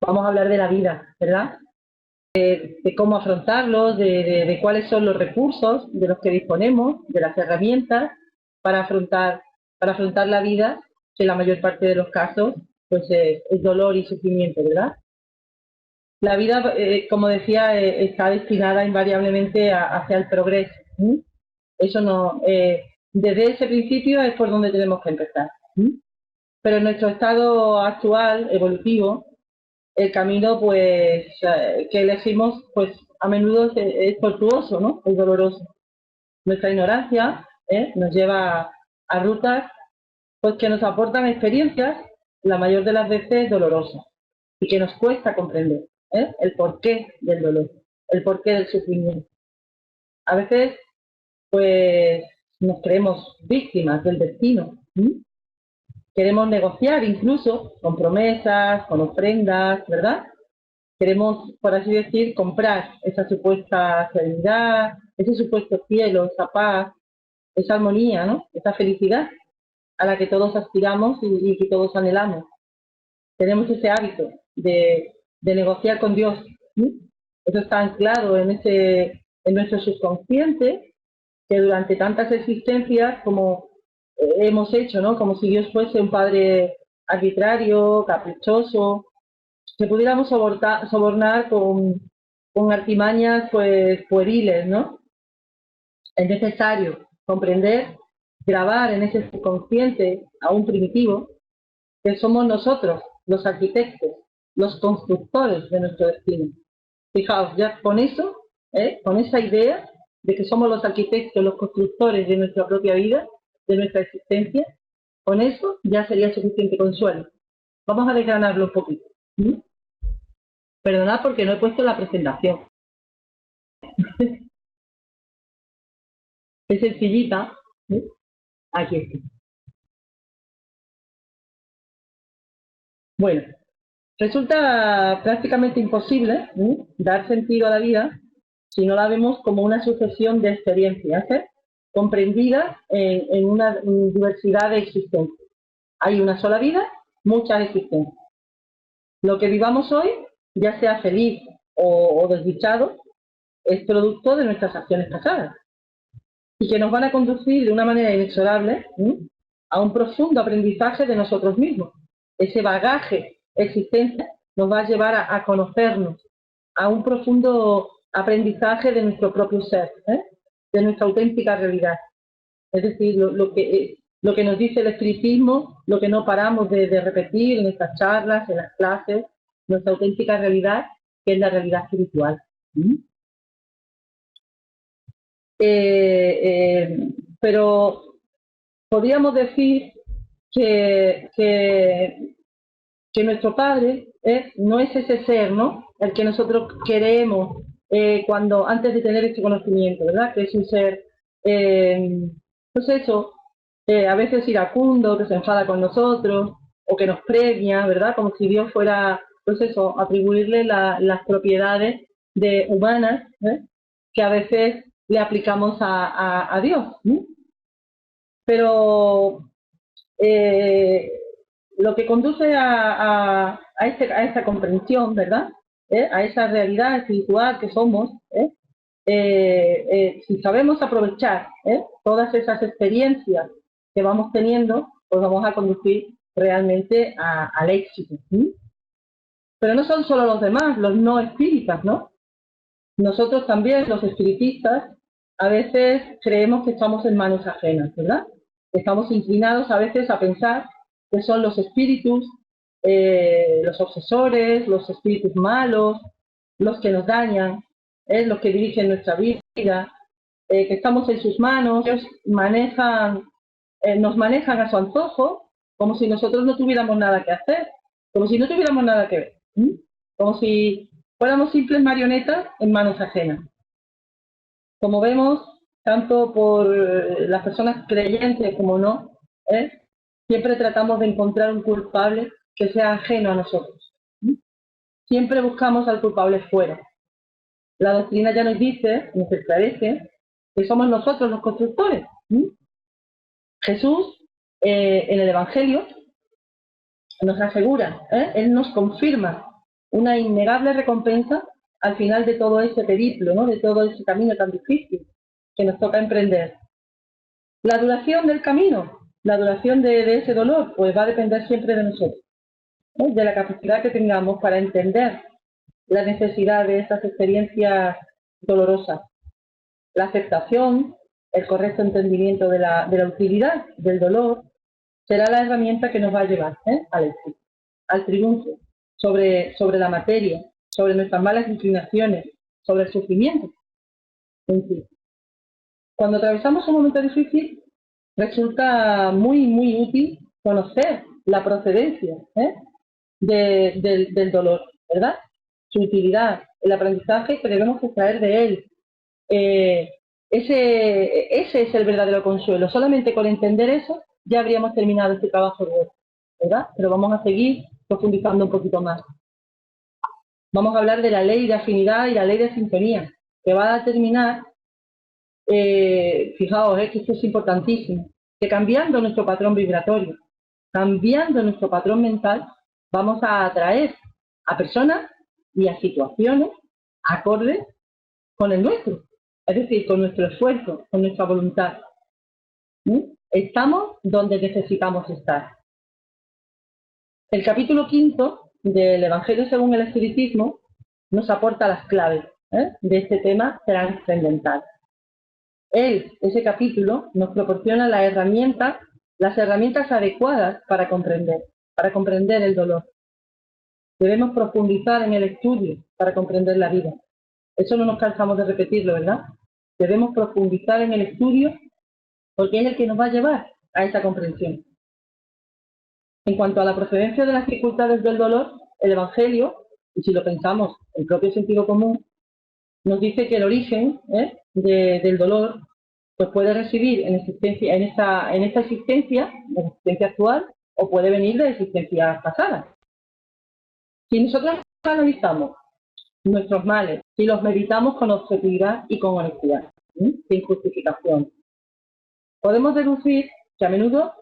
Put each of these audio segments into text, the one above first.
vamos a hablar de la vida, ¿verdad? De cómo afrontarlos, de cuáles son los recursos de los que disponemos, de las herramientas para afrontar la vida, que en la mayor parte de los casos pues es dolor y sufrimiento, ¿verdad? La vida, como decía, está destinada invariablemente hacia el progreso. Eso no, desde ese principio es por donde tenemos que empezar. Pero en nuestro estado actual, evolutivo, el camino pues que elegimos pues a menudo es tortuoso, ¿no? Es doloroso. Nuestra ignorancia nos lleva a rutas pues que nos aportan experiencias, la mayor de las veces dolorosas, y que nos cuesta comprender el porqué del dolor, el porqué del sufrimiento. A veces pues nos creemos víctimas del destino. Queremos negociar incluso con promesas, con ofrendas, ¿verdad? Queremos, por así decir, comprar esa supuesta serenidad, ese supuesto cielo, esa paz, esa armonía, ¿no? Esa felicidad a la que todos aspiramos y que todos anhelamos. Tenemos ese hábito de negociar con Dios. Eso está anclado en nuestro subconsciente, que durante tantas existencias como hemos hecho, ¿no? Como si Dios fuese un padre arbitrario, caprichoso, que pudiéramos sobornar con artimañas pues pueriles, ¿no? Es necesario comprender, grabar en ese subconsciente aún primitivo, que somos nosotros los arquitectos, los constructores de nuestro destino. Fijaos, ya con eso, con esa idea de que somos los arquitectos, los constructores de nuestra propia vida, de nuestra existencia, con eso ya sería suficiente consuelo. Vamos a desgranarlo un poquito. Perdonad porque no he puesto la presentación. Es sencillita. Aquí está. Bueno, resulta prácticamente imposible dar sentido a la vida si no la vemos como una sucesión de experiencias comprendidas en una diversidad de existencias. Hay una sola vida, muchas existencias. Lo que vivamos hoy, ya sea feliz o desdichado, es producto de nuestras acciones pasadas y que nos van a conducir de una manera inexorable a un profundo aprendizaje de nosotros mismos. Ese bagaje existente nos va a llevar a conocernos, a un profundo aprendizaje de nuestro propio ser, de nuestra auténtica realidad. Es decir, lo que nos dice el espiritismo, lo que no paramos de repetir en estas charlas, en las clases, nuestra auténtica realidad, que es la realidad espiritual. Pero podríamos decir que nuestro Padre no es ese ser, ¿no? El que nosotros queremos antes de tener este conocimiento, ¿verdad? Que es un ser, pues eso, a veces iracundo, que se enfada con nosotros, o que nos premia, ¿verdad? Como si Dios fuera, pues eso, atribuirle las propiedades humanas, que a veces le aplicamos a Dios. Pero lo que conduce a esta comprensión, ¿verdad? A esa realidad espiritual que somos, si sabemos aprovechar todas esas experiencias que vamos teniendo, pues vamos a conducir realmente al éxito. Pero no son solo los demás, los no espíritas, ¿no? Nosotros también, los espiritistas, a veces creemos que estamos en manos ajenas, ¿verdad? Estamos inclinados a veces a pensar que son los espíritus, los obsesores, los espíritus malos, los que nos dañan, los que dirigen nuestra vida, que estamos en sus manos, ellos nos manejan a su antojo, como si nosotros no tuviéramos nada que hacer, como si no tuviéramos nada que ver, como si fuéramos simples marionetas en manos ajenas. Como vemos, tanto por las personas creyentes como no, siempre tratamos de encontrar un culpable que sea ajeno a nosotros. Siempre buscamos al culpable fuera. La doctrina ya nos dice, nos esclarece, que somos nosotros los constructores. Jesús, en el Evangelio, nos asegura, Él nos confirma una innegable recompensa al final de todo ese periplo, ¿no? De todo ese camino tan difícil que nos toca emprender. La duración del camino, la duración de ese dolor, pues va a depender siempre de nosotros, ¿no? De la capacidad que tengamos para entender la necesidad de esas experiencias dolorosas. La aceptación, el correcto entendimiento de la utilidad del dolor, será la herramienta que nos va a llevar al éxito, al triunfo sobre la materia, sobre nuestras malas inclinaciones, sobre el sufrimiento en sí. Cuando atravesamos un momento difícil, resulta muy útil conocer la procedencia del dolor, ¿verdad? Su utilidad, el aprendizaje que debemos extraer de él. Ese es el verdadero consuelo. Solamente con entender eso ya habríamos terminado este trabajo de hoy, ¿verdad? Pero vamos a seguir profundizando un poquito más. Vamos a hablar de la ley de afinidad y la ley de sintonía, que va a determinar, fijaos, que esto es importantísimo, que cambiando nuestro patrón vibratorio, cambiando nuestro patrón mental, vamos a atraer a personas y a situaciones acordes con el nuestro, es decir, con nuestro esfuerzo, con nuestra voluntad. Estamos donde necesitamos estar. El capítulo 5 del Evangelio según el Espiritismo nos aporta las claves de este tema trascendental. Ese capítulo nos proporciona las herramientas adecuadas para comprender el dolor. Debemos profundizar en el estudio para comprender la vida. Eso no nos cansamos de repetirlo, ¿verdad? Debemos profundizar en el estudio porque es el que nos va a llevar a esa comprensión. En cuanto a la procedencia de las dificultades del dolor, el Evangelio, y si lo pensamos, el propio sentido común, nos dice que el origen del dolor pues puede residir en esta existencia, en la existencia actual, o puede venir de existencias pasadas. Si nosotros analizamos nuestros males, si los meditamos con objetividad y con honestidad, sin justificación, podemos deducir que a menudo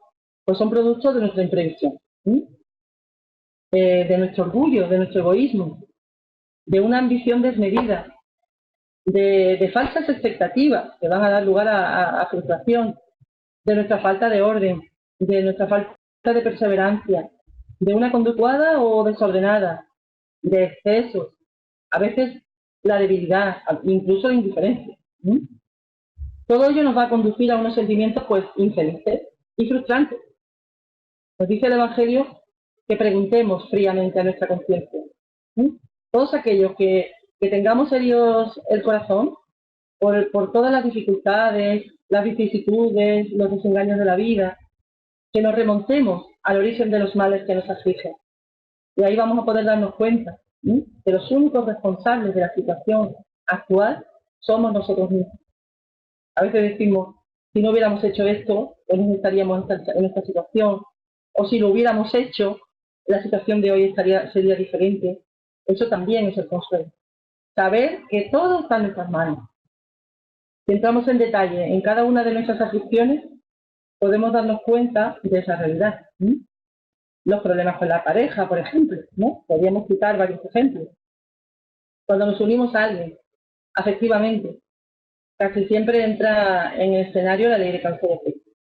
pues son productos de nuestra imprevisión, de nuestro orgullo, de nuestro egoísmo, de una ambición desmedida, de falsas expectativas que van a dar lugar a frustración, de nuestra falta de orden, de nuestra falta de perseverancia, de una conducta o desordenada, de excesos, a veces la debilidad, incluso la indiferencia. Todo ello nos va a conducir a unos sentimientos pues infelices y frustrantes. Nos dice el Evangelio que preguntemos fríamente a nuestra conciencia. Todos aquellos que tengamos heridos el corazón por todas las dificultades, las vicisitudes, los desengaños de la vida, que nos remontemos al origen de los males que nos afligen. Y ahí vamos a poder darnos cuenta que los únicos responsables de la situación actual somos nosotros mismos. A veces decimos, si no hubiéramos hecho esto, pues no estaríamos en esta situación, o si lo hubiéramos hecho, la situación de hoy sería diferente. Eso también es el consuelo. Saber que todo está en nuestras manos. Si entramos en detalle en cada una de nuestras aflicciones, podemos darnos cuenta de esa realidad. Los problemas con la pareja, por ejemplo, ¿no? Podríamos citar varios ejemplos. Cuando nos unimos a alguien, afectivamente, casi siempre entra en el escenario la ley de causa y efecto.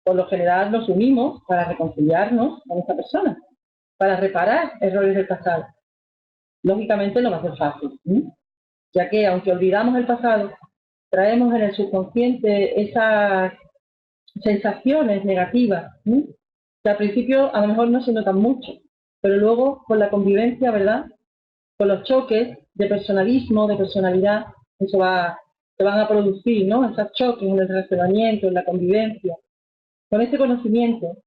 Por lo general nos unimos para reconciliarnos con esta persona, para reparar errores del pasado. Lógicamente no va a ser fácil, ya que aunque olvidamos el pasado, traemos en el subconsciente esas sensaciones negativas, que al principio a lo mejor no se notan mucho, pero luego con la convivencia, ¿verdad?, con los choques de personalismo, de personalidad, se van a producir, ¿no?, esos choques en el relacionamiento, en la convivencia. Con este conocimiento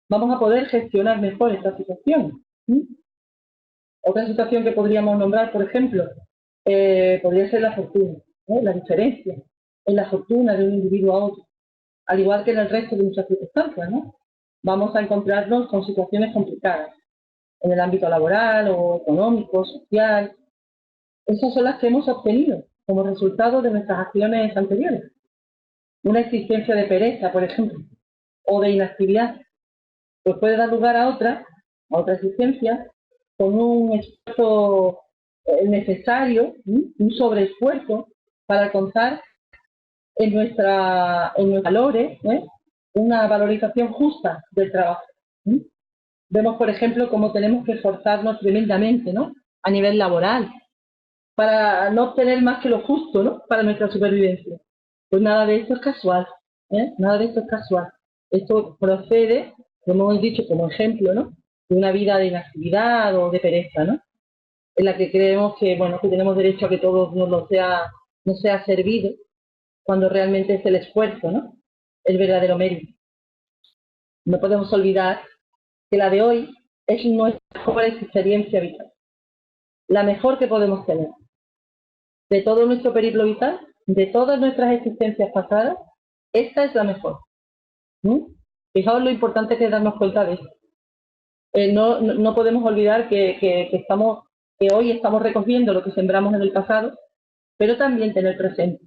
vamos a poder gestionar mejor esta situación. Otra situación que podríamos nombrar, por ejemplo, podría ser la fortuna, la diferencia en la fortuna de un individuo a otro, al igual que en el resto de muchas circunstancias, ¿no? Vamos a encontrarnos con situaciones complicadas en el ámbito laboral o económico, social. Esas son las que hemos obtenido como resultado de nuestras acciones anteriores. Una existencia de pereza, por ejemplo, o de inactividad, pues puede dar lugar a otra existencia con un esfuerzo necesario, un sobreesfuerzo para alcanzar en nuestros valores, una valorización justa del trabajo. Vemos, por ejemplo, cómo tenemos que esforzarnos tremendamente, ¿no?, a nivel laboral, para no obtener más que lo justo, ¿no?, para nuestra supervivencia. Pues nada de esto es casual, nada de esto es casual. Esto procede, como hemos dicho como ejemplo, ¿no?, de una vida de inactividad o de pereza, ¿no?, en la que creemos que, bueno, que tenemos derecho a que todo nos sea servido, cuando realmente es el esfuerzo, ¿no?, el verdadero mérito. No podemos olvidar que la de hoy es nuestra mejor experiencia vital, la mejor que podemos tener. De todo nuestro periplo vital, de todas nuestras existencias pasadas, esta es la mejor. Fijaos lo importante que es darnos cuenta de esto. No podemos olvidar que hoy estamos recogiendo lo que sembramos en el pasado, pero también tener presente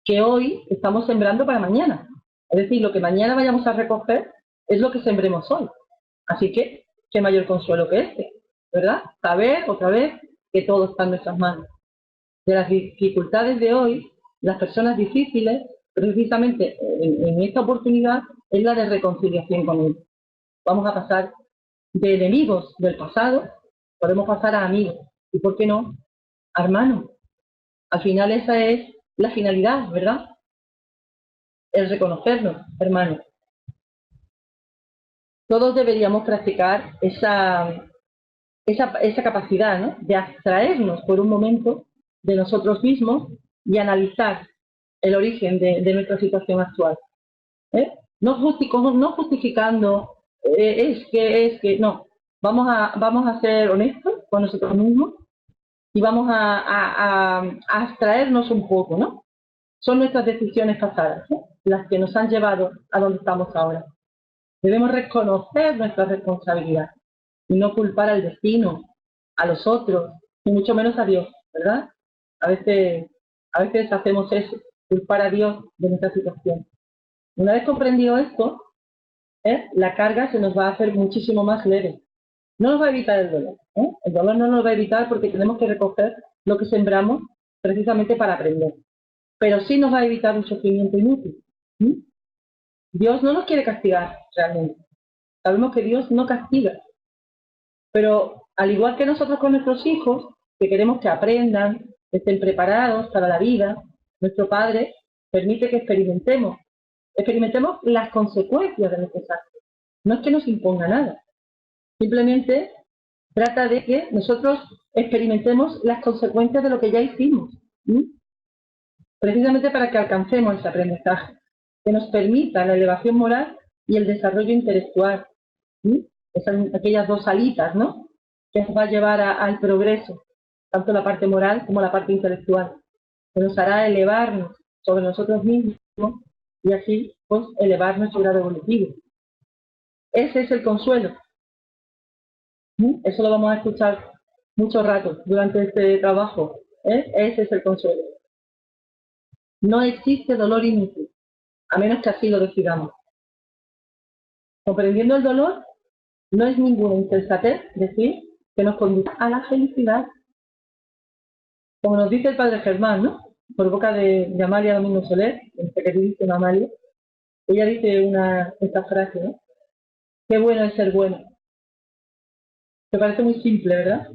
que hoy estamos sembrando para mañana. Es decir, lo que mañana vayamos a recoger es lo que sembremos hoy. Así que, qué mayor consuelo que este, ¿verdad? Saber otra vez que todo está en nuestras manos. De las dificultades de hoy, las personas difíciles, precisamente en esta oportunidad, es la de reconciliación con ellos. Vamos a pasar de enemigos del pasado, podemos pasar a amigos. ¿Y por qué no? A hermanos. Al final esa es la finalidad, ¿verdad? El reconocernos, hermanos. Todos deberíamos practicar esa capacidad, ¿no?, de abstraernos por un momento de nosotros mismos y analizar el origen de nuestra situación actual. No justificando, no. Vamos a ser honestos con nosotros mismos y vamos a abstraernos un poco, ¿no? Son nuestras decisiones pasadas, las que nos han llevado a donde estamos ahora. Debemos reconocer nuestra responsabilidad y no culpar al destino, a los otros, ni mucho menos a Dios, ¿verdad? A veces hacemos eso, culpar a Dios de nuestra situación. Una vez comprendido esto, la carga se nos va a hacer muchísimo más leve. No nos va a evitar el dolor. El dolor no nos va a evitar porque tenemos que recoger lo que sembramos precisamente para aprender. Pero sí nos va a evitar un sufrimiento inútil. Dios no nos quiere castigar realmente. Sabemos que Dios no castiga. Pero al igual que nosotros con nuestros hijos, que queremos que aprendan, que estén preparados para la vida, nuestro Padre permite que experimentemos las consecuencias de nuestros actos. No es que nos imponga nada. Simplemente trata de que nosotros experimentemos las consecuencias de lo que ya hicimos. Precisamente para que alcancemos ese aprendizaje, que nos permita la elevación moral y el desarrollo intelectual. Esas aquellas dos alitas, ¿no?, que nos va a llevar al progreso, tanto la parte moral como la parte intelectual, que nos hará elevarnos sobre nosotros mismos y así, pues, elevar nuestro grado evolutivo. Ese es el consuelo. Eso lo vamos a escuchar mucho rato durante este trabajo. Ese es el consuelo. No existe dolor inútil, a menos que así lo decidamos. Comprendiendo el dolor, no es ninguna insensatez decir que nos conduce a la felicidad. Como nos dice el padre Germán, ¿no?, por boca de Amalia Domingo Soler, nuestra queridísima Amalia, ella dice esta frase, ¿no? Qué bueno es ser bueno. Me parece muy simple, ¿verdad?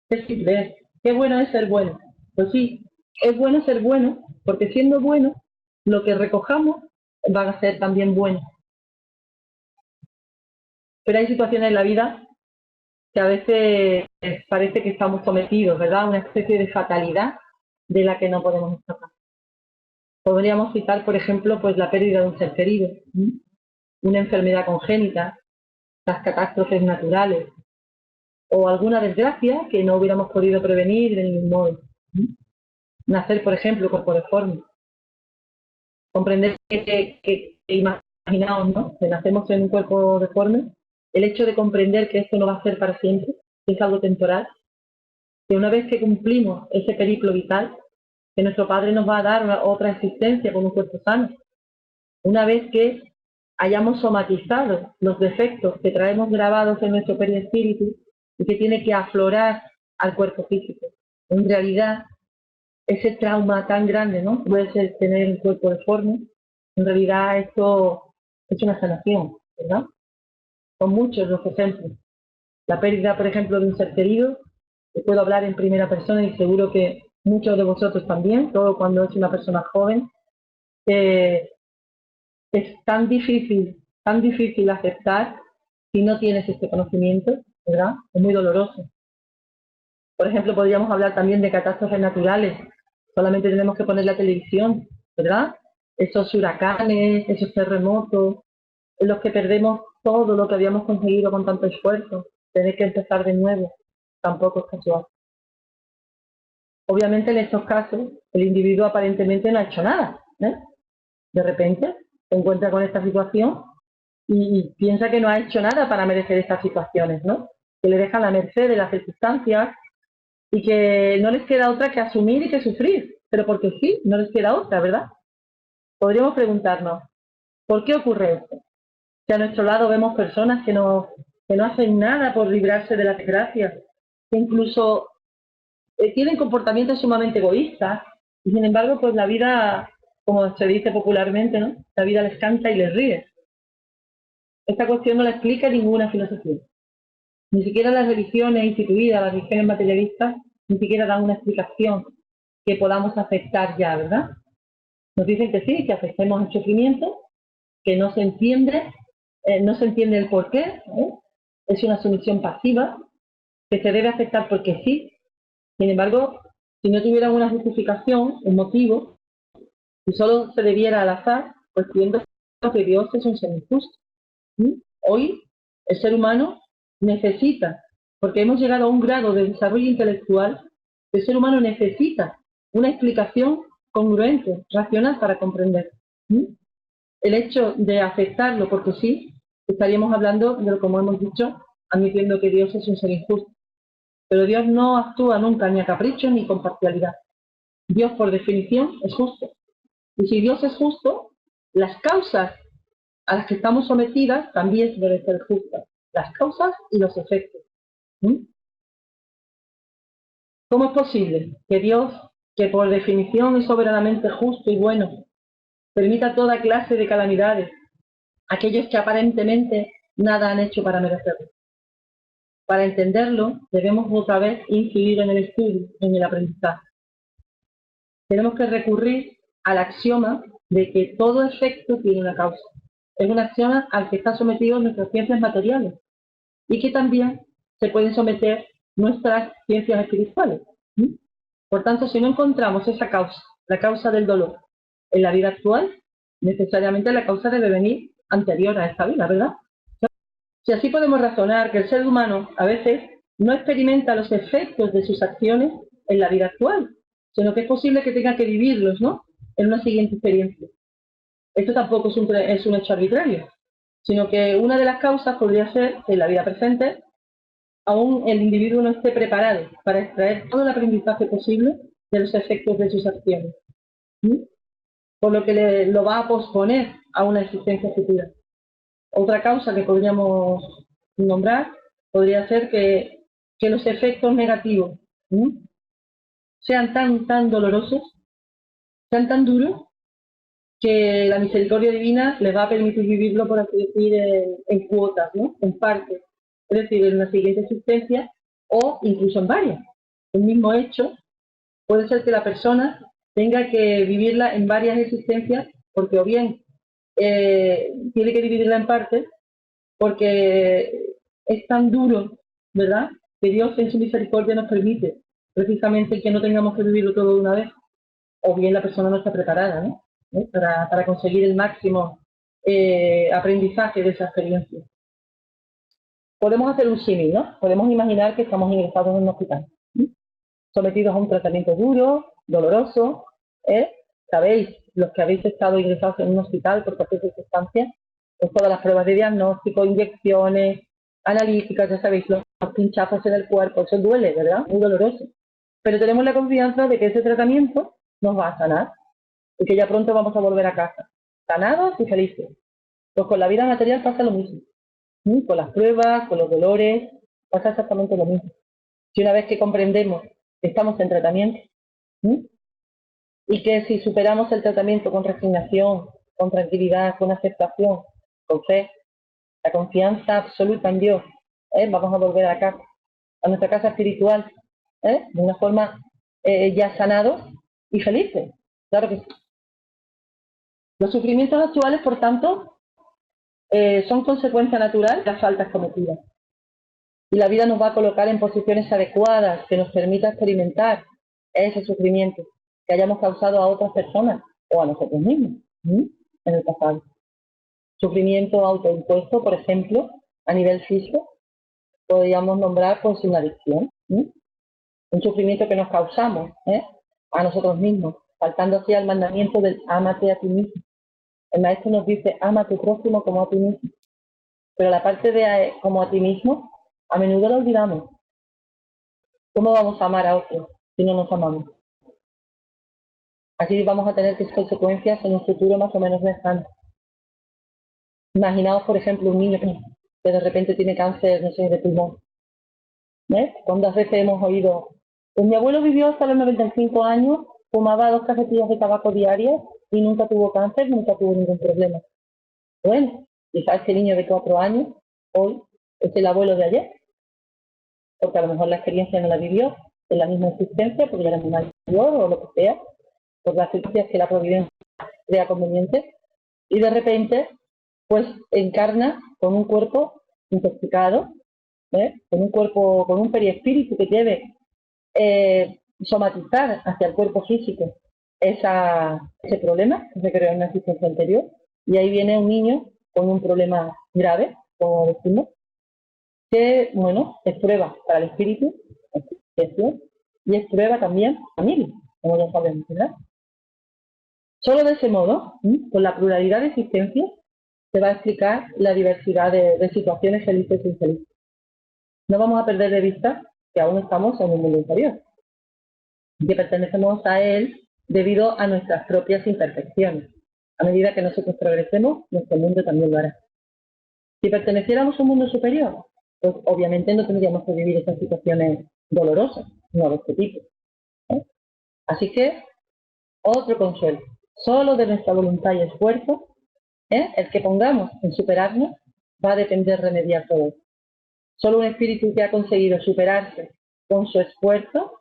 Qué simple es. Qué bueno es ser bueno. Pues sí, es bueno ser bueno, porque siendo bueno, lo que recojamos va a ser también bueno. Pero hay situaciones en la vida que a veces parece que estamos sometidos, ¿verdad?, a una especie de fatalidad de la que no podemos escapar. Podríamos citar, por ejemplo, pues la pérdida de un ser querido, una enfermedad congénita, las catástrofes naturales o alguna desgracia que no hubiéramos podido prevenir de ningún modo. Nacer, por ejemplo, cuerpo deforme. Comprender que imaginaos, ¿no?, que nacemos en un cuerpo deforme, el hecho de comprender que esto no va a ser para siempre, que es algo temporal, que una vez que cumplimos ese periplo vital, que nuestro Padre nos va a dar otra existencia con un cuerpo sano. Una vez que hayamos somatizado los defectos que traemos grabados en nuestro perispíritu y que tiene que aflorar al cuerpo físico. En realidad, ese trauma tan grande, ¿no? Puede ser tener un cuerpo deforme. En realidad esto es una sanación, ¿verdad? Son muchos los ejemplos. La pérdida, por ejemplo, de un ser querido, que puedo hablar en primera persona y seguro que muchos de vosotros también, todo cuando es una persona joven, es tan difícil aceptar si no tienes este conocimiento, ¿verdad? Es muy doloroso. Por ejemplo, podríamos hablar también de catástrofes naturales. Solamente tenemos que poner la televisión, ¿verdad? Esos huracanes, esos terremotos, en los que perdemos todo lo que habíamos conseguido con tanto esfuerzo. Tener que empezar de nuevo tampoco es casual. Obviamente en estos casos el individuo aparentemente no ha hecho nada, ¿eh? De repente se encuentra con esta situación y piensa que no ha hecho nada para merecer estas situaciones, ¿no? Que le dejan a la merced de las circunstancias y que no les queda otra que asumir y que sufrir, pero porque sí, no les queda otra, ¿verdad? Podríamos preguntarnos, ¿por qué ocurre esto? Si a nuestro lado vemos personas que no hacen nada por librarse de las desgracias, que incluso tienen comportamientos sumamente egoístas, y sin embargo, pues la vida, como se dice popularmente, ¿no? La vida les canta y les ríe. Esta cuestión no la explica ninguna filosofía. Ni siquiera las religiones instituidas, las religiones materialistas, ni siquiera dan una explicación que podamos aceptar ya, ¿verdad? Nos dicen que sí, que aceptemos el sufrimiento, que no se entiende el porqué, ¿eh? Es una sumisión pasiva, que se debe aceptar porque sí. Sin embargo, si no tuviera una justificación, un motivo, si solo se debiera al azar, pues pienso que Dios es un ser injusto. Hoy el ser humano necesita, porque hemos llegado a un grado de desarrollo intelectual, el ser humano necesita una explicación congruente, racional para comprender. El hecho de aceptarlo porque sí, estaríamos hablando de lo como hemos dicho, admitiendo que Dios es un ser injusto. Pero Dios no actúa nunca ni a capricho ni con parcialidad. Dios, por definición, es justo. Y si Dios es justo, las causas a las que estamos sometidas también deben ser justas. Las causas y los efectos. ¿Cómo es posible que Dios, que por definición es soberanamente justo y bueno, permita toda clase de calamidades a aquellos que aparentemente nada han hecho para merecerlo? Para entenderlo, debemos otra vez incidir en el estudio, en el aprendizaje. Tenemos que recurrir al axioma de que todo efecto tiene una causa. Es un axioma al que están sometidos nuestras ciencias materiales y que también se pueden someter nuestras ciencias espirituales. Por tanto, si no encontramos esa causa, la causa del dolor, en la vida actual, necesariamente la causa debe venir anterior a esta vida, ¿verdad? Si así podemos razonar que el ser humano a veces no experimenta los efectos de sus acciones en la vida actual, sino que es posible que tenga que vivirlos, ¿no?, en una siguiente experiencia. Esto tampoco es un hecho arbitrario, sino que una de las causas podría ser que en la vida presente aún el individuo no esté preparado para extraer todo el aprendizaje posible de los efectos de sus acciones, por lo que lo va a posponer a una existencia futura. Otra causa que podríamos nombrar podría ser que los efectos negativos sean tan dolorosos, sean tan duros, que la misericordia divina les va a permitir vivirlo, por así decir, en cuotas, ¿no?, en partes, es decir, en una siguiente existencia o incluso en varias. El mismo hecho puede ser que la persona tenga que vivirla en varias existencias, porque o bien tiene que dividirla en partes, porque es tan duro, ¿verdad?, que Dios en su misericordia nos permite precisamente que no tengamos que vivirlo todo de una vez, o bien la persona no está preparada, ¿no?, para conseguir el máximo aprendizaje de esa experiencia. Podemos hacer un símil, ¿no? Podemos imaginar que estamos ingresados en un hospital, sometidos a un tratamiento duro, doloroso. Sabéis, los que habéis estado ingresados en un hospital por cualquier circunstancia, pues todas las pruebas de diagnóstico, inyecciones, analíticas, ya sabéis, los pinchazos en el cuerpo, eso duele, ¿verdad? Muy doloroso. Pero tenemos la confianza de que ese tratamiento nos va a sanar y que ya pronto vamos a volver a casa, sanados y felices. Pues con la vida material pasa lo mismo, con las pruebas, con los dolores, Pasa exactamente lo mismo. Si una vez que comprendemos que estamos en tratamiento, ¿sí? Y que si superamos el tratamiento con resignación, con tranquilidad, con aceptación, con fe, la confianza absoluta en Dios, vamos a volver a casa, a nuestra casa espiritual, de una forma ya sanados y felices. Claro que sí. Los sufrimientos actuales, por tanto, son consecuencia natural de las faltas cometidas. Y la vida nos va a colocar en posiciones adecuadas que nos permita experimentar ese sufrimiento que hayamos causado a otras personas o a nosotros mismos en el pasado. Sufrimiento autoimpuesto, por ejemplo, a nivel físico, podríamos nombrar pues una adicción. Un sufrimiento que nos causamos a nosotros mismos, faltando así al mandamiento del ámate a ti mismo. El maestro nos dice, ama a tu prójimo como a ti mismo. Pero la parte de como a ti mismo, a menudo la olvidamos. ¿Cómo vamos a amar a otros si no nos amamos? Así vamos a tener consecuencias en un futuro más o menos lejano. Imaginaos, por ejemplo, un niño que de repente tiene cáncer, no sé, de pulmón. ¿Cuántas veces hemos oído? Pues mi abuelo vivió hasta los 95 años, fumaba 2 cajetillas de tabaco diarias y nunca tuvo cáncer, nunca tuvo ningún problema. Bueno, quizás ese niño de 4 años, hoy, es el abuelo de ayer, porque a lo mejor la experiencia no la vivió en la misma existencia, porque era muy mayor o lo que sea, por las circunstancias que la providencia crea conveniente, y de repente, pues encarna con un cuerpo intoxicado, con un cuerpo, con un perispíritu que debe somatizar hacia el cuerpo físico ese problema que se creó en una existencia anterior, y ahí viene un niño con un problema grave, como decimos, que, bueno, es prueba para el espíritu, y es prueba también para la familia, como ya sabemos, ¿verdad? Solo de ese modo, con la pluralidad de existencias, se va a explicar la diversidad de situaciones felices e infelices. No vamos a perder de vista que aún estamos en un mundo inferior, que pertenecemos a él debido a nuestras propias imperfecciones. A medida que nosotros progresemos, nuestro mundo también lo hará. Si perteneciéramos a un mundo superior, pues obviamente no tendríamos que vivir esas situaciones dolorosas, no de este tipo. Así que, otro consuelo, solo de nuestra voluntad y esfuerzo, el que pongamos en superarnos, va a depender remediar todo esto. Solo un espíritu que ha conseguido superarse con su esfuerzo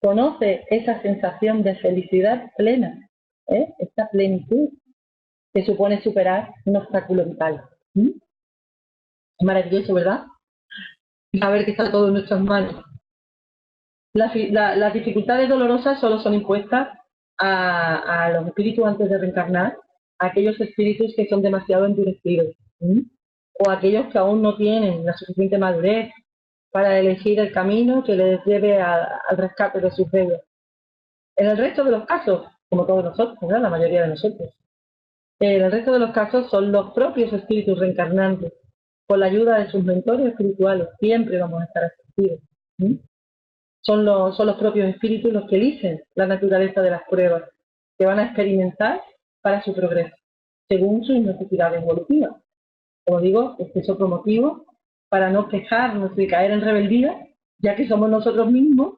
conoce esa sensación de felicidad plena, esta plenitud que supone superar un obstáculo vital. Es maravilloso, ¿verdad? Saber que está todo en nuestras manos. Las dificultades dolorosas solo son impuestas a los espíritus antes de reencarnar, a aquellos espíritus que son demasiado endurecidos, o aquellos que aún no tienen la suficiente madurez para elegir el camino que les lleve al rescate de sus deudas. En el resto de los casos, como todos nosotros, ¿verdad? La mayoría de nosotros, en el resto de los casos son los propios espíritus reencarnantes, con la ayuda de sus mentores espirituales, siempre vamos a estar asistidos. Son los propios espíritus los que eligen la naturaleza de las pruebas que van a experimentar para su progreso, según sus necesidades evolutivas. Como digo, este es otro motivo para no quejarnos y caer en rebeldía, ya que somos nosotros mismos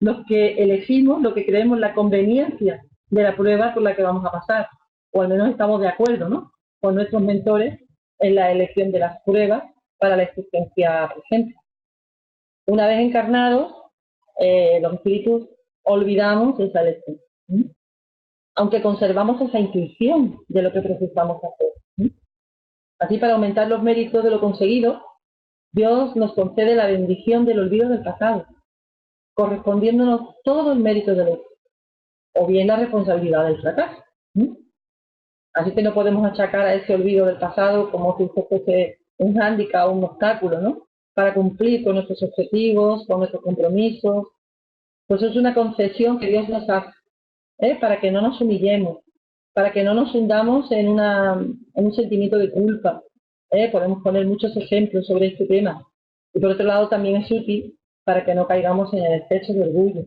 los que elegimos lo que creemos la conveniencia de la prueba por la que vamos a pasar, o al menos estamos de acuerdo, ¿no?, con nuestros mentores en la elección de las pruebas para la existencia presente. Una vez encarnados, los espíritus olvidamos esa elección, aunque conservamos esa intuición de lo que precisamos hacer. Así, para aumentar los méritos de lo conseguido, Dios nos concede la bendición del olvido del pasado, correspondiéndonos todo el mérito del éxito, o bien la responsabilidad del fracaso. Así que no podemos achacar a ese olvido del pasado como si fuese un hándicap o un obstáculo, ¿no?, para cumplir con nuestros objetivos, con nuestros compromisos. Pues es una concesión que Dios nos hace, para que no nos humillemos, para que no nos hundamos en un sentimiento de culpa. Podemos poner muchos ejemplos sobre este tema. Y por otro lado también es útil para que no caigamos en el exceso de orgullo,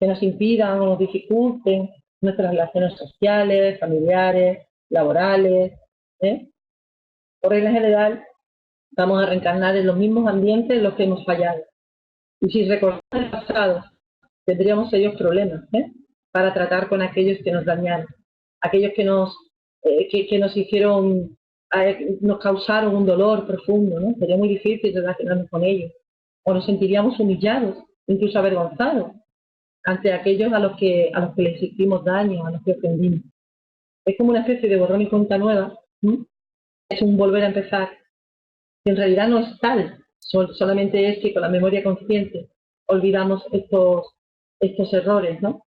que nos impidan o nos dificulten nuestras relaciones sociales, familiares, laborales. Por regla general, Vamos a reencarnar en los mismos ambientes en los que hemos fallado. Y si recordamos el pasado, tendríamos serios problemas para tratar con aquellos que nos dañaron, aquellos que nos hicieron, nos causaron un dolor profundo, ¿no? Sería muy difícil relacionarnos con ellos. O nos sentiríamos humillados, incluso avergonzados, ante aquellos a los que les hicimos daño, a los que ofendimos. Es como una especie de borrón y cuenta nueva, ¿sí? Es un volver a empezar, que en realidad no es tal, solamente es que con la memoria consciente olvidamos estos errores, ¿no?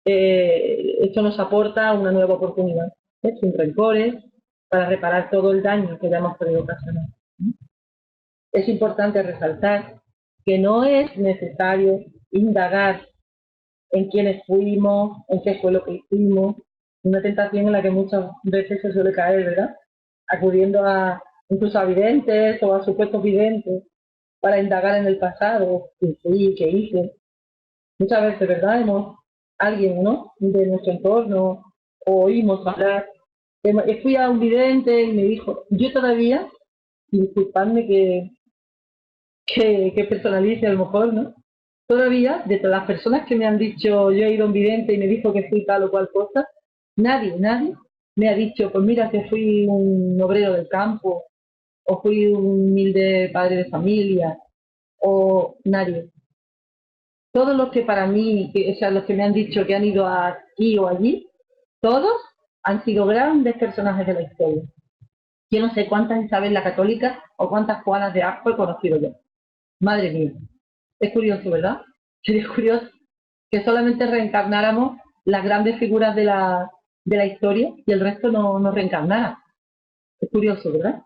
Esto nos aporta una nueva oportunidad, sin rencores, para reparar todo el daño que hayamos podido ocasionar. Es importante resaltar que no es necesario indagar en quiénes fuimos, en qué fue lo que hicimos, una tentación en la que muchas veces se suele caer, ¿verdad? Acudiendo incluso a videntes o a supuestos videntes para indagar en el pasado, qué fui, qué hice. Muchas veces, ¿verdad? Alguien, ¿no? De nuestro entorno, o oímos hablar. Fui a un vidente y me dijo, yo todavía, disculpadme que personalice a lo mejor, ¿no? Todavía, de todas las personas que me han dicho, yo he ido a un vidente y me dijo que fui tal o cual cosa, nadie me ha dicho, pues mira que fui un obrero del campo, o fui un humilde padre de familia, o nadie. Todos los que para mí, o sea, los que me han dicho que han ido aquí o allí, todos han sido grandes personajes de la historia. Yo no sé cuántas Isabel la Católica o cuántas Juanas de Arco he conocido yo. Madre mía. Es curioso, ¿verdad? Sería curioso que solamente reencarnáramos las grandes figuras de la historia y el resto no reencarnara. Es curioso, ¿verdad?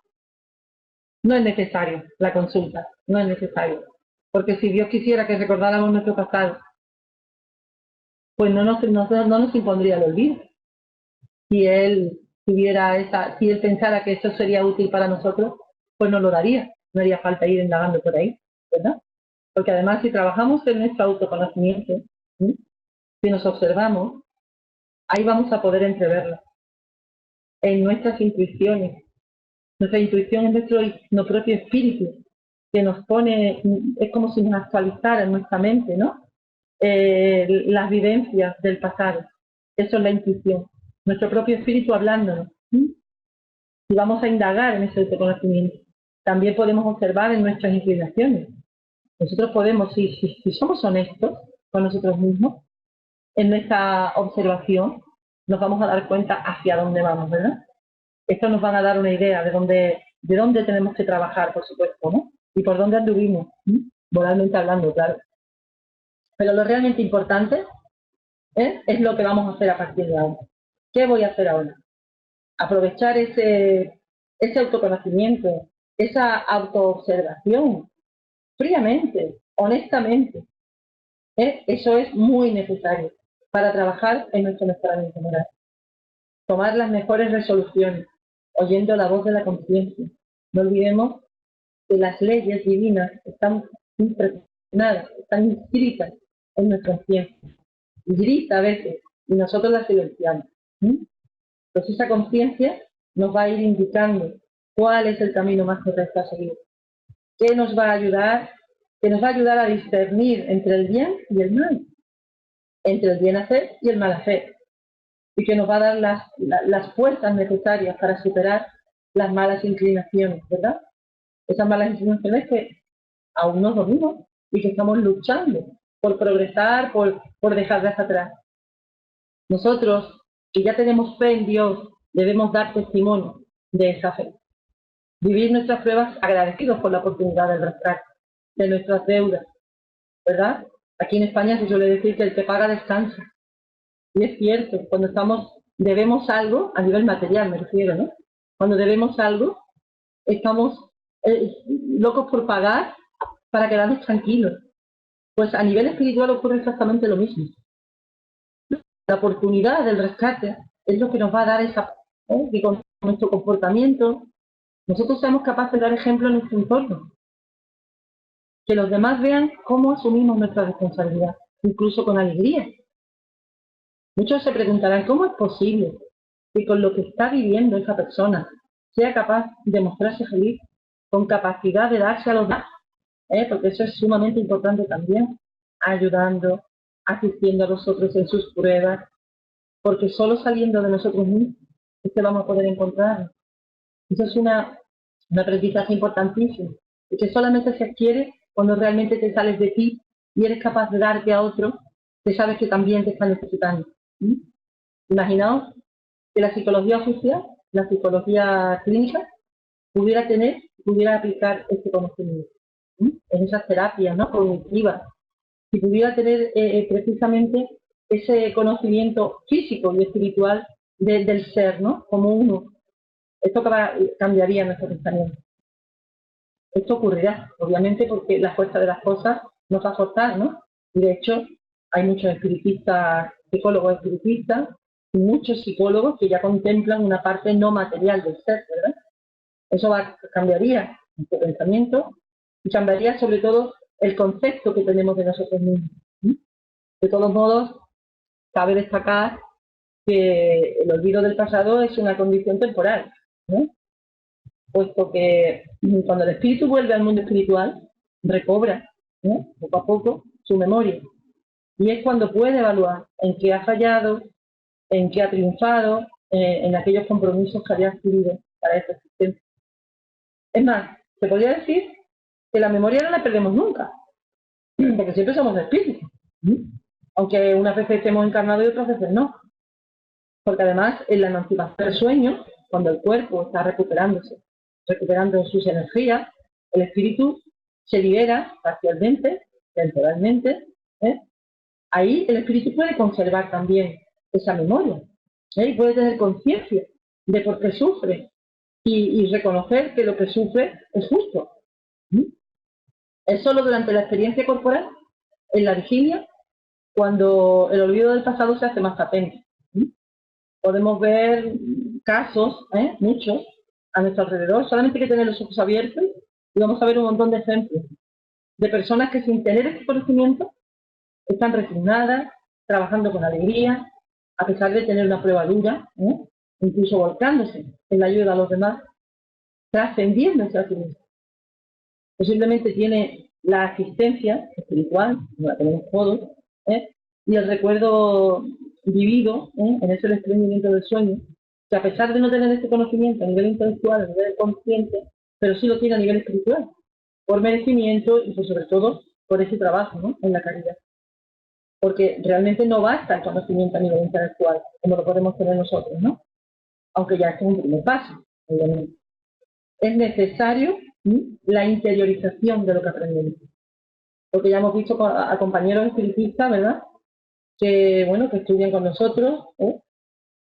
No es necesario la consulta, no es necesario. Porque si Dios quisiera que recordáramos nuestro pasado, pues no nos impondría el olvido. Si Él si Él pensara que eso sería útil para nosotros, pues no lo daría. No haría falta ir indagando por ahí, ¿verdad? Porque además si trabajamos en nuestro autoconocimiento, ¿sí? Si nos observamos, ahí vamos a poder entreverlo. En nuestras intuiciones. Nuestra intuición es nuestro propio espíritu, que nos pone, es como si nos actualizara en nuestra mente, ¿no? Las vivencias del pasado. Eso es la intuición. Nuestro propio espíritu hablándonos. Y vamos a indagar en ese autoconocimiento. También podemos observar en nuestras inclinaciones. Nosotros podemos, si somos honestos con nosotros mismos, en nuestra observación, nos vamos a dar cuenta hacia dónde vamos, ¿verdad? Esto nos van a dar una idea de dónde tenemos que trabajar, por supuesto, ¿no? Y por dónde anduvimos, moralmente hablando, claro. Pero lo realmente importante es lo que vamos a hacer a partir de ahora. ¿Qué voy a hacer ahora? Aprovechar ese autoconocimiento, esa autoobservación, fríamente, honestamente. Eso es muy necesario para trabajar en nuestro mejoramiento moral. Tomar las mejores resoluciones, oyendo la voz de la conciencia. No olvidemos que las leyes divinas están impregnadas, están inscritas en nuestra conciencia. Grita a veces y nosotros la silenciamos. Entonces esa conciencia nos va a ir indicando cuál es el camino más correcto a seguir. ¿Qué nos va a ayudar? Que nos va a ayudar a discernir entre el bien y el mal, entre el bien hacer y el mal hacer, y que nos va a dar las fuerzas necesarias para superar las malas inclinaciones, ¿verdad? Esas malas inclinaciones que aún no dormimos y que estamos luchando por progresar, por dejarlas atrás. Nosotros, que ya tenemos fe en Dios, debemos dar testimonio de esa fe. Vivir nuestras pruebas agradecidos por la oportunidad del rescate de nuestras deudas, ¿verdad? Aquí en España se suele decir que el que paga descansa. Y es cierto, cuando debemos algo, a nivel material me refiero, ¿no? Cuando debemos algo, estamos locos por pagar para quedarnos tranquilos. Pues a nivel espiritual ocurre exactamente lo mismo. La oportunidad del rescate es lo que nos va a dar que con nuestro comportamiento nosotros seamos capaces de dar ejemplo en nuestro entorno. Que los demás vean cómo asumimos nuestra responsabilidad, incluso con alegría. Muchos se preguntarán, ¿cómo es posible que con lo que está viviendo esa persona sea capaz de mostrarse feliz con capacidad de darse a los demás, porque eso es sumamente importante también, ayudando, asistiendo a los otros en sus pruebas, porque solo saliendo de nosotros mismos es que vamos a poder encontrar. Eso es un aprendizaje importantísimo, y que solamente se adquiere cuando realmente te sales de ti y eres capaz de darte a otro que sabes que también te está necesitando. Imaginaos que la psicología oficial, la psicología clínica, pudiera aplicar este conocimiento en esas terapias, ¿no?, cognitivas, si pudiera tener precisamente ese conocimiento físico y espiritual del ser, ¿no?, como uno. Esto cambiaría nuestro pensamiento. Esto ocurrirá, obviamente, porque la fuerza de las cosas nos va a costar, ¿no? Y de hecho, hay muchos espiritistas, psicólogos espiritistas, y muchos psicólogos que ya contemplan una parte no material del ser, ¿verdad? Eso cambiaría nuestro pensamiento y cambiaría sobre todo el concepto que tenemos de nosotros mismos. De todos modos, cabe destacar que el olvido del pasado es una condición temporal, ¿no?, puesto que cuando el espíritu vuelve al mundo espiritual, recobra, ¿no?, poco a poco su memoria. Y es cuando puede evaluar en qué ha fallado, en qué ha triunfado, en aquellos compromisos que había adquirido para esta existencia. Es más, se podría decir que la memoria no la perdemos nunca, porque siempre somos espíritus, aunque unas veces estemos encarnados y otras veces no. Porque además, en la emancipación del sueño, cuando el cuerpo está recuperando sus energías, el espíritu se libera parcialmente, temporalmente. Ahí el espíritu puede conservar también esa memoria, y puede tener conciencia de por qué sufre y reconocer que lo que sufre es justo. Es solo durante la experiencia corporal, en la vigilia, cuando el olvido del pasado se hace más patente. Podemos ver casos, muchos, a nuestro alrededor, solamente hay que tener los ojos abiertos y vamos a ver un montón de ejemplos de personas que sin tener este conocimiento están resignadas, trabajando con alegría, a pesar de tener una prueba dura, incluso volcándose en la ayuda a los demás, trascendiéndose a sí mismo. Posiblemente tiene la asistencia espiritual, como la tenemos todos, y el recuerdo vivido en ese desprendimiento del sueño, que a pesar de no tener este conocimiento a nivel intelectual, a nivel consciente, pero sí lo tiene a nivel espiritual, por merecimiento y por, sobre todo por ese trabajo, ¿no?, en la caridad. Porque realmente no basta el conocimiento a nivel intelectual, como lo podemos tener nosotros, ¿no?, aunque ya es un primer paso, obviamente. Es necesario la interiorización de lo que aprendemos. Porque ya hemos visto a compañeros espiritistas, ¿verdad?, que, bueno, que estudian con nosotros,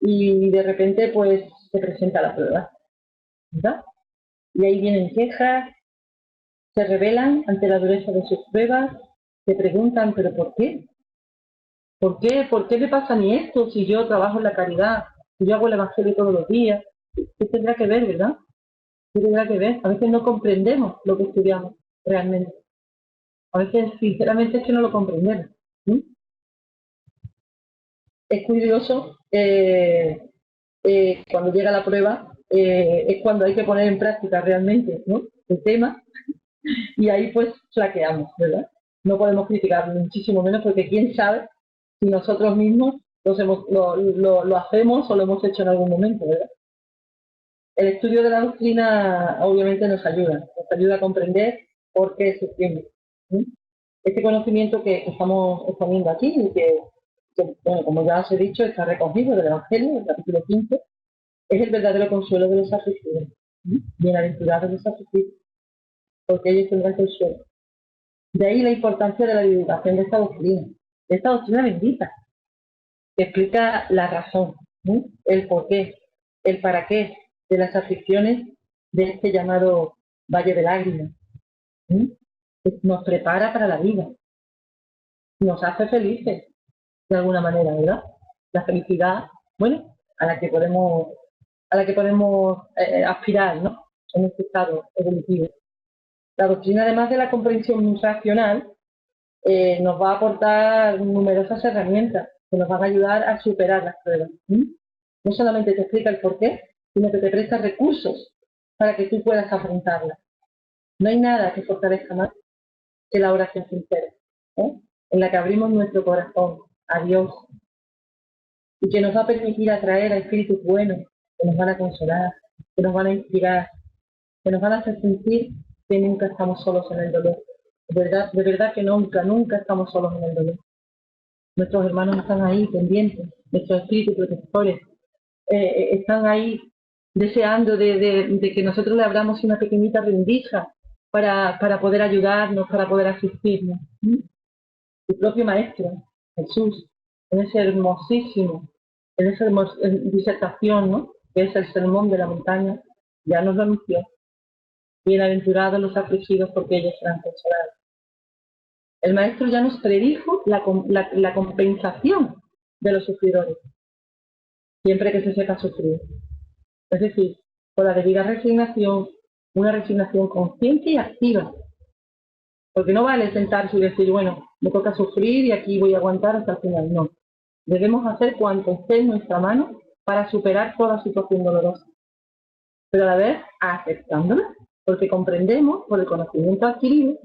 y de repente, pues, se presenta la prueba, ¿verdad? Y ahí vienen quejas, se rebelan ante la dureza de sus pruebas, se preguntan, ¿pero por qué? ¿Por qué? ¿Por qué me pasa a mí esto si yo trabajo en la caridad, si yo hago el evangelio todos los días? ¿Qué tendrá que ver, verdad? ¿Qué tendrá que ver? A veces no comprendemos lo que estudiamos realmente. A veces, sinceramente, es que no lo comprendemos. Es curioso, cuando llega la prueba, es cuando hay que poner en práctica realmente, ¿no?, el tema, y ahí pues flaqueamos, ¿verdad? No podemos criticar muchísimo menos, porque quién sabe si nosotros mismos lo hacemos o lo hemos hecho en algún momento, ¿verdad? El estudio de la doctrina obviamente nos ayuda a comprender por qué sufrimos. Este conocimiento que estamos exponiendo aquí, y que, bueno, como ya os he dicho, está recogido del Evangelio, el capítulo 15, es el verdadero consuelo de los afligidos. Bienaventurados los afligidos, porque ellos tendrán consuelo. De ahí la importancia de la divulgación de esta doctrina bendita, que explica la razón, el por qué, el para qué de las aflicciones de este llamado Valle de Lágrimas. Nos prepara para la vida, nos hace felices de alguna manera, ¿verdad? La felicidad, bueno, a la que podemos aspirar, ¿no?, en este estado evolutivo. La doctrina, además de la comprensión racional, nos va a aportar numerosas herramientas que nos van a ayudar a superar las pruebas. No solamente te explica el porqué, sino que te presta recursos para que tú puedas afrontarlas. No hay nada que fortalezca más que la oración sincera, ¿eh? En la que abrimos nuestro corazón a Dios y que nos va a permitir atraer a espíritus buenos que nos van a consolar, que nos van a inspirar, que nos van a hacer sentir que nunca estamos solos en el dolor. De verdad que nunca, nunca estamos solos en el dolor. Nuestros hermanos están ahí pendientes, nuestros espíritus protectores están ahí deseando de que nosotros le abramos una pequeñita rendija para poder ayudarnos, para poder asistirnos. El propio Maestro, Jesús, en ese hermosísimo, en esa disertación, ¿no?, que es el sermón de la montaña, ya nos lo anunció. Bienaventurados los afligidos porque ellos serán consolados. El Maestro ya nos predijo la compensación de los sufridores, siempre que se sepa sufrir. Es decir, con la debida resignación, una resignación consciente y activa. Porque no vale sentarse y decir, bueno, me toca sufrir y aquí voy a aguantar hasta el final. No. Debemos hacer cuanto esté en nuestra mano para superar toda situación dolorosa. Pero a la vez aceptándola, porque comprendemos por el conocimiento adquirido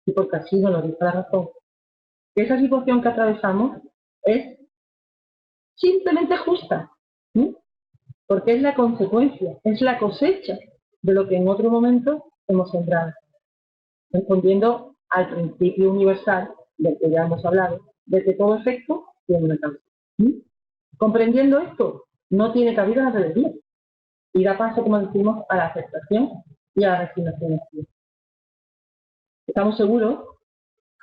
y porque así nos lo dice la razón, que esa situación que atravesamos es simplemente justa, ¿sí? Porque es la consecuencia, es la cosecha de lo que en otro momento hemos sembrado, respondiendo al principio universal del que ya hemos hablado, de que todo efecto tiene una causa. Comprendiendo esto, no tiene cabida la rebeldía y da paso, como decimos, a la aceptación y a la resignación. Estamos seguros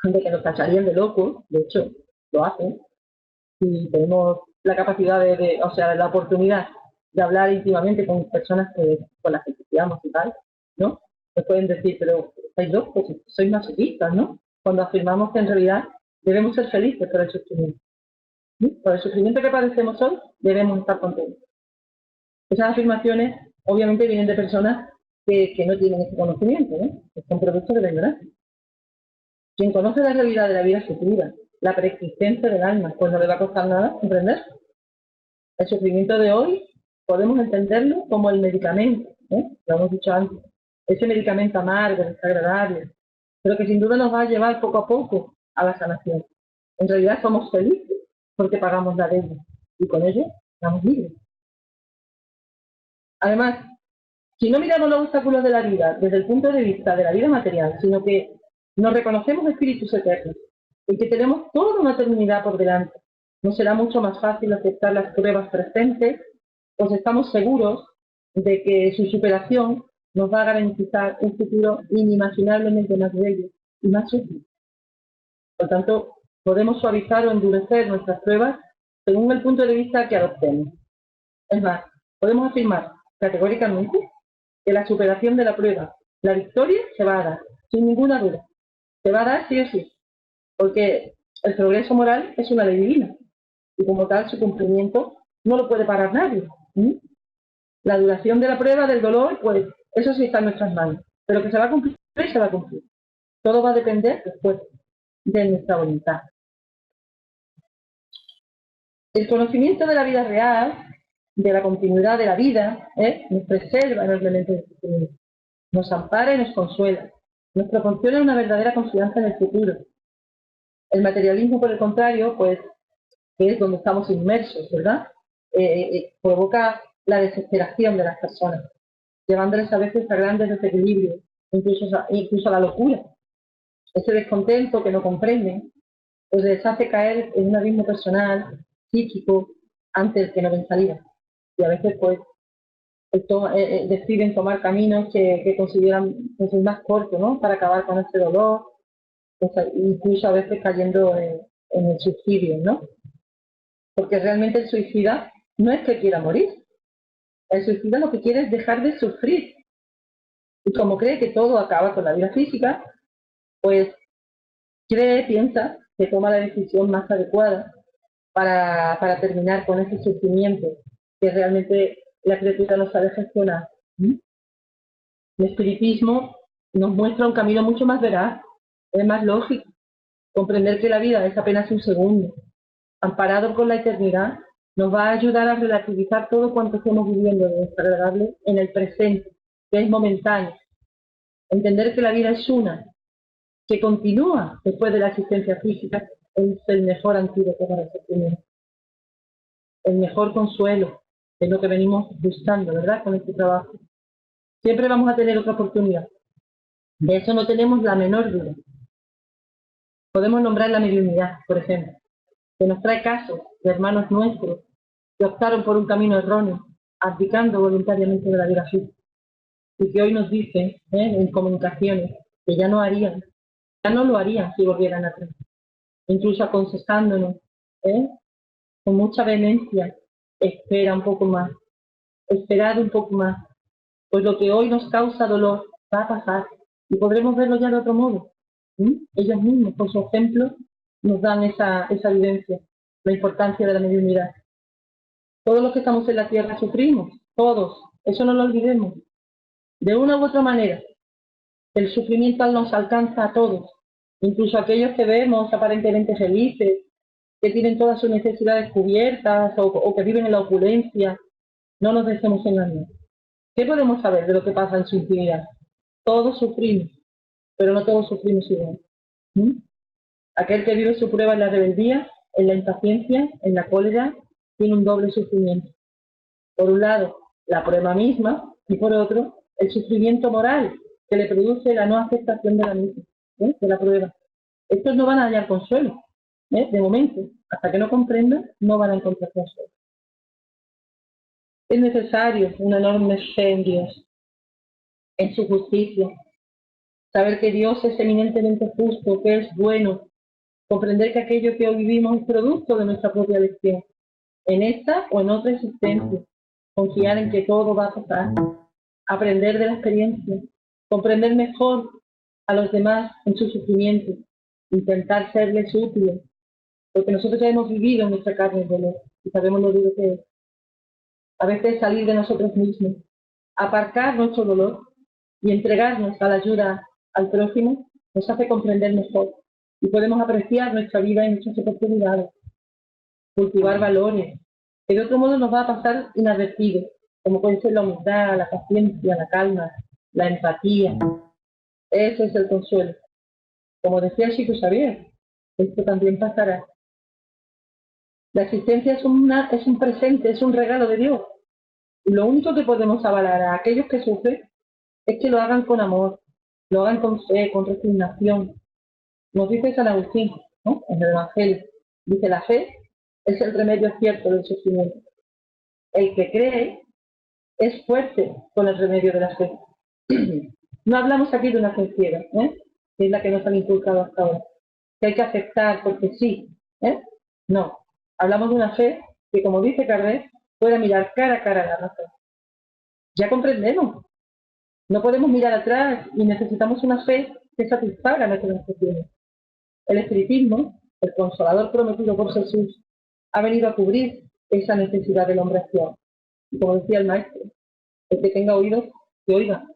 de que nos tacharían de locos, de hecho, lo hacen, si tenemos la capacidad o sea, la oportunidad de hablar íntimamente con personas con las que estudiamos y tal, ¿no? Nos pueden decir, pero estáis locos, sois masoquistas, ¿no? Cuando afirmamos que en realidad debemos ser felices por el sufrimiento. ¿Sí? Por el sufrimiento que padecemos hoy, debemos estar contentos. Esas afirmaciones, obviamente, vienen de personas que no tienen ese conocimiento, ¿no? Que son productos de la ignorancia. Quien conoce la realidad de la vida futura, la preexistencia del alma, pues no le va a costar nada comprender. El sufrimiento de hoy podemos entenderlo como el medicamento, lo hemos dicho antes, ese medicamento amargo, desagradable, pero que sin duda nos va a llevar poco a poco a la sanación. En realidad somos felices porque pagamos la deuda y con ello estamos libres. Además, si no miramos los obstáculos de la vida desde el punto de vista de la vida material, sino que nos reconocemos espíritus eternos y que tenemos toda una eternidad por delante, nos será mucho más fácil aceptar las pruebas presentes, pues estamos seguros de que su superación nos va a garantizar un futuro inimaginablemente más bello y más útil. Por tanto, podemos suavizar o endurecer nuestras pruebas según el punto de vista que adoptemos. Es más, podemos afirmar categóricamente que la superación de la prueba, la victoria, se va a dar, sin ninguna duda. Se va a dar sí o sí, porque el progreso moral es una ley divina y como tal su cumplimiento no lo puede parar nadie. La duración de la prueba, del dolor, pues eso sí está en nuestras manos, pero que se va a cumplir, se va a cumplir. Todo va a depender después de nuestra voluntad. El conocimiento de la vida real, de la continuidad de la vida, nos preserva enormemente del sufrimiento, nos ampara y nos consuela, nos proporciona una verdadera confianza en el futuro. El materialismo, por el contrario, pues, que es donde estamos inmersos, ¿verdad? Provoca la desesperación de las personas, llevándoles a veces a grandes desequilibrios, incluso a la locura. Ese descontento que no comprenden, pues les hace caer en un abismo personal, psíquico, antes que no ven salida. Y a veces, pues, deciden tomar caminos que consideran pues, el más corto, ¿no? Para acabar con ese dolor, pues, incluso a veces cayendo en el suicidio, ¿no? Porque realmente el suicida no es que quiera morir. El suicida lo que quiere es dejar de sufrir. Y como cree que todo acaba con la vida física, pues piensa que toma la decisión más adecuada para terminar con ese sufrimiento que realmente la criatura no sabe gestionar. El espiritismo nos muestra un camino mucho más veraz, es más lógico, comprender que la vida es apenas un segundo, amparado con la eternidad, nos va a ayudar a relativizar todo cuanto estamos viviendo de desagradable en el presente, que es momentáneo, Entender que la vida es una, que continúa después de la existencia física, es el mejor antídoto para el sufrimiento. El mejor consuelo, es lo que venimos buscando, ¿verdad?, con este trabajo. Siempre vamos a tener otra oportunidad. De eso no tenemos la menor duda. Podemos nombrar la mediunidad, por ejemplo, que nos trae casos de hermanos nuestros que optaron por un camino erróneo, abdicando voluntariamente de la vida física, y que hoy nos dicen, en comunicaciones, que ya no lo harían si volvieran atrás, incluso aconsejándonos, con mucha vehemencia: espera un poco más, esperad un poco más, pues lo que hoy nos causa dolor va a pasar y podremos verlo ya de otro modo. Ellos mismos, por su ejemplo, nos dan esa evidencia, la importancia de la mediunidad. Todos los que estamos en la tierra sufrimos, todos, eso no lo olvidemos. De una u otra manera, el sufrimiento nos alcanza a todos, incluso aquellos que vemos aparentemente felices, que tienen todas sus necesidades cubiertas o que viven en la opulencia. No nos dejemos engañar. ¿Qué podemos saber de lo que pasa en su intimidad? Todos sufrimos, pero no todos sufrimos igual. Aquel que vive su prueba en la rebeldía, en la impaciencia, en la cólera, tiene un doble sufrimiento. Por un lado, la prueba misma, y por otro, el sufrimiento moral que le produce la no aceptación de la misma, de la prueba. Estos no van a hallar consuelo, de momento. Hasta que no comprendan, no van a encontrar consuelo. Es necesario una enorme fe en Dios, en su justicia, saber que Dios es eminentemente justo, que es bueno, comprender que aquello que hoy vivimos es producto de nuestra propia elección, en esta o en otra existencia, confiar en que todo va a pasar, aprender de la experiencia, comprender mejor a los demás en su sufrimiento, intentar serles útiles, porque nosotros ya hemos vivido en nuestra carne el dolor y sabemos lo duro que es. A veces salir de nosotros mismos, aparcar nuestro dolor y entregarnos a la ayuda al prójimo nos hace comprender mejor y podemos apreciar nuestra vida y nuestras oportunidades, cultivar valores que de otro modo nos va a pasar inadvertidos, como puede ser la humildad, la paciencia, la calma, la empatía. Ese es el consuelo. Como decía Chico Xavier, esto también pasará. La existencia es un presente, es un regalo de Dios. Y lo único que podemos avalar a aquellos que sufren es que lo hagan con amor, lo hagan con fe, con resignación. Nos dice San Agustín, ¿no?, en el Evangelio. Dice: la fe es el remedio cierto del sufrimiento. El que cree es fuerte con el remedio de la fe. No hablamos aquí de una fe ciega, que es la que nos han inculcado hasta ahora, que hay que aceptar porque sí. No, hablamos de una fe que, como dice Kardec, pueda mirar cara a cara a la razón. Ya comprendemos. No podemos mirar atrás y necesitamos una fe que satisfaga nuestras necesidades. El espiritismo, el consolador prometido por Jesús, ha venido a cubrir esa necesidad del hombre actual. Y como decía el maestro, el que tenga oídos, que oiga.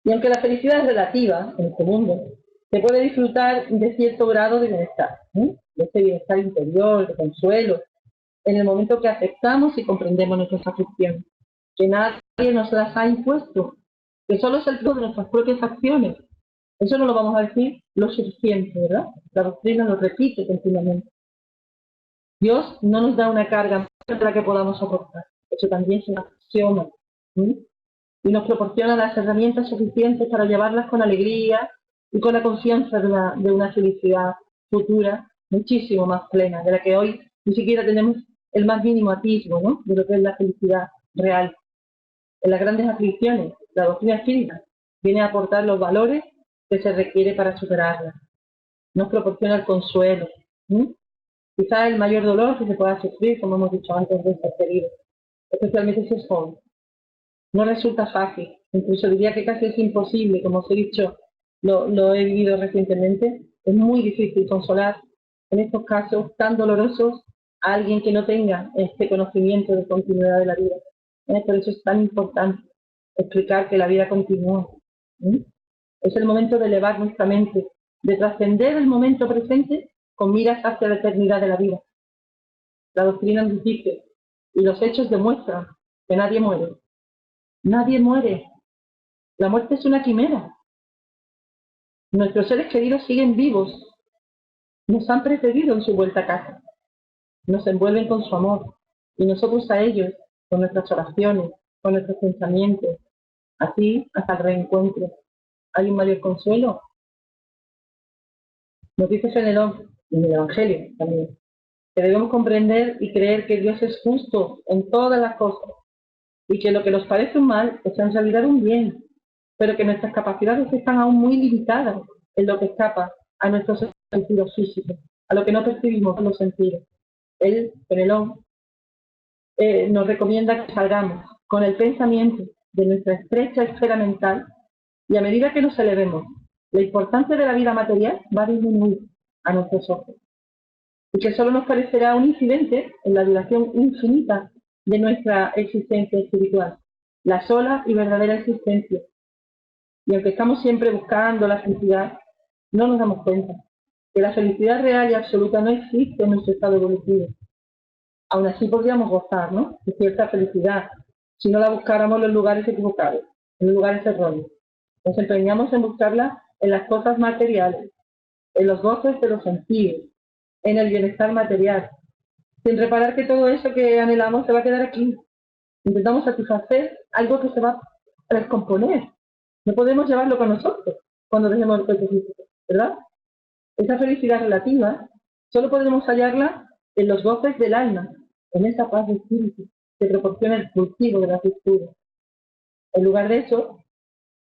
Y aunque la felicidad es relativa en este mundo, se puede disfrutar de cierto grado de bienestar, de ese bienestar interior, de consuelo, en el momento que aceptamos y comprendemos nuestras aflicciones, que nadie nos las ha impuesto, que solo es el fruto de nuestras propias acciones. Eso no lo vamos a decir lo suficiente, ¿verdad? La doctrina lo repite continuamente. Dios no nos da una carga para la que podamos soportar. Eso también es un axioma. Y nos proporciona las herramientas suficientes para llevarlas con alegría y con la confianza de una felicidad futura muchísimo más plena, de la que hoy ni siquiera tenemos el más mínimo atisbo, ¿no?, de lo que es la felicidad real. En las grandes aflicciones, la doctrina espírita viene a aportar los valores que se requiere para superarlas. Nos proporciona el consuelo. Quizá el mayor dolor que se pueda sufrir, como hemos dicho antes, de ser querido, especialmente si es joven. No resulta fácil, incluso diría que casi es imposible, como os he dicho, lo he vivido recientemente. Es muy difícil consolar en estos casos tan dolorosos a alguien que no tenga este conocimiento de continuidad de la vida. Por eso es tan importante explicar que la vida continúa. Es el momento de elevar nuestra mente, de trascender el momento presente con miras hacia la eternidad de la vida. La doctrina nos dice, y los hechos demuestran, que nadie muere. Nadie muere. La muerte es una quimera. Nuestros seres queridos siguen vivos, nos han precedido en su vuelta a casa, nos envuelven con su amor, y nosotros a ellos, con nuestras oraciones, con nuestros pensamientos, así hasta el reencuentro. ¿Hay un mayor consuelo? Nos dice Fenelón, en el Evangelio también, que debemos comprender y creer que Dios es justo en todas las cosas, y que lo que nos parece un mal es en realidad un bien, pero que nuestras capacidades están aún muy limitadas en lo que escapa a nuestros sentidos físicos, a lo que no percibimos con los sentidos. Él, Fenelón, nos recomienda que salgamos con el pensamiento de nuestra estrecha esfera mental y a medida que nos elevemos, la importancia de la vida material va a disminuir a nuestros ojos y que solo nos parecerá un incidente en la duración infinita de nuestra existencia espiritual, la sola y verdadera existencia. Y aunque estamos siempre buscando la felicidad, no nos damos cuenta que la felicidad real y absoluta no existe en nuestro estado evolutivo. Aún así podríamos gozar, ¿no?, de cierta felicidad si no la buscáramos en los lugares equivocados, en los lugares erróneos. Nos empeñamos en buscarla en las cosas materiales, en los goces de los sentidos, en el bienestar material, sin reparar que todo eso que anhelamos se va a quedar aquí. Intentamos satisfacer algo que se va a descomponer. No podemos llevarlo con nosotros cuando dejemos el cuerpo físico, ¿verdad? Esa felicidad relativa solo podremos hallarla en los goces del alma, en esa paz de espíritu que proporciona el cultivo de la cultura. En lugar de eso,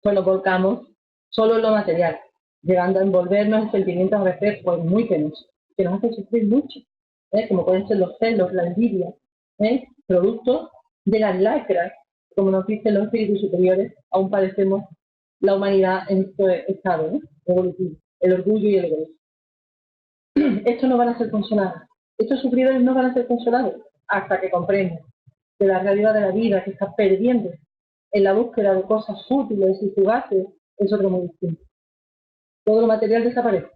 pues nos volcamos solo en lo material, llegando a envolvernos en sentimientos a veces pues, muy penosos, que nos hacen sufrir mucho, como pueden ser los celos, la envidia, producto de las lacras, como nos dicen los espíritus superiores, aún padecemos la humanidad en este estado evolutivo, el orgullo y el egoísmo. Estos no van a ser consolados, estos sufridores no van a ser consolados hasta que comprendan que la realidad de la vida que está perdiendo en la búsqueda de cosas fútiles y fugaces es otro muy distinto. Todo lo material desaparece,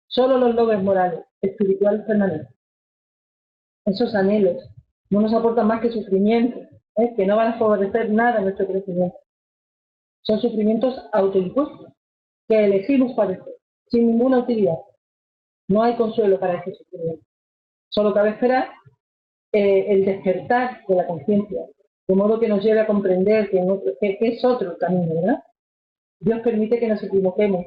solo los logros morales, espirituales permanentes. Esos anhelos no nos aportan más que sufrimiento, que no van a favorecer nada en nuestro crecimiento. Son sufrimientos autoimpuestos que elegimos padecer, sin ninguna utilidad. No hay consuelo para ese sufrimiento. Solo cabe esperar el despertar de la conciencia, de modo que nos lleve a comprender que es otro el camino, ¿verdad? Dios permite que nos equivoquemos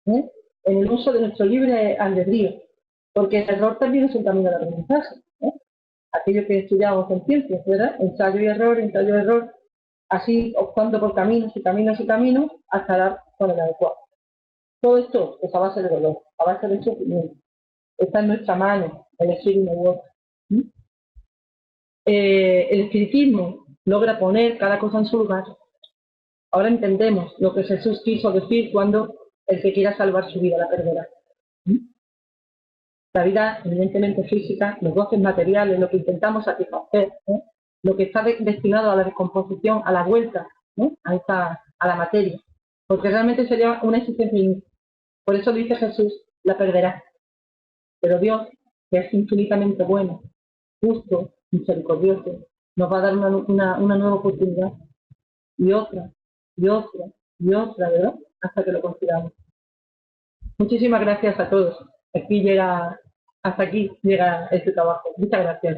en el uso de nuestro libre albedrío, porque el error también es un camino de aprendizaje. Aquello que estudiamos en ciencias, ¿verdad? Ensayo y error, así optando por caminos y caminos y caminos hasta dar con el adecuado. Todo esto es a base de dolor, a base de sufrimiento. Está en nuestra mano elegir uno u otro. El espiritismo logra poner cada cosa en su lugar. Ahora entendemos lo que Jesús quiso decir cuando el que quiera salvar su vida la perderá. La vida, evidentemente física, los goces materiales, lo que intentamos satisfacer, lo que está destinado a la descomposición, a la vuelta, a la materia, porque realmente sería una existencia inútil. Por eso dice Jesús, la perderá. Pero Dios, que es infinitamente bueno, justo, misericordioso, nos va a dar una nueva oportunidad, y otra, y otra, y otra, ¿verdad? Hasta que lo consigamos. Muchísimas gracias a todos. Hasta aquí llega este trabajo. Muchas gracias.